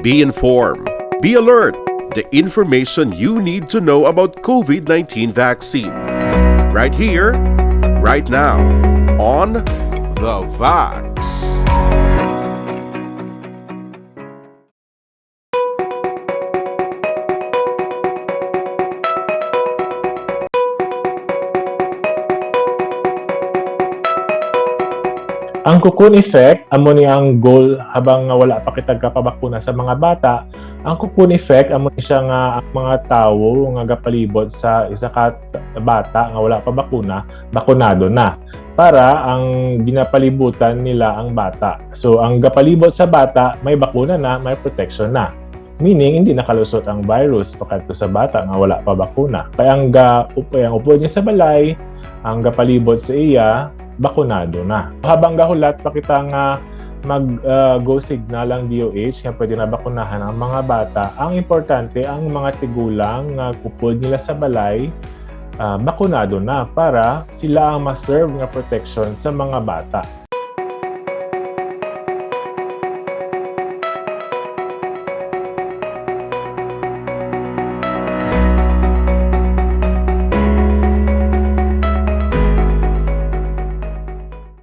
Be informed. Be alert. The information you need to know about COVID-19 vaccine. Right here, right now, on The Vax. Ang cocoon effect, amo ni ang goal habang wala pa kitag kapabakuna sa mga bata. Ang cocoon effect, amo ni siya nga ang mga tawo nga gapalibot sa isa ka bata nga wala pa bakuna, bakunado na. Para ang ginapalibutan nila ang bata. So ang gapalibot sa bata, may bakuna na, may protection na. Meaning, hindi nakalusot ang virus pagkatapos sa bata nga wala pa bakuna. Kaya ang upo niya sa balay, ang gapalibot sa iya, bakunado na. Habang gahulat pa kita nga mag-go signal ang DOH nga pwede na bakunahan ang mga bata, ang importante ang mga tigulang nga kupod nila sa balay, bakunado na para sila ang ma-serve nga protection sa mga bata.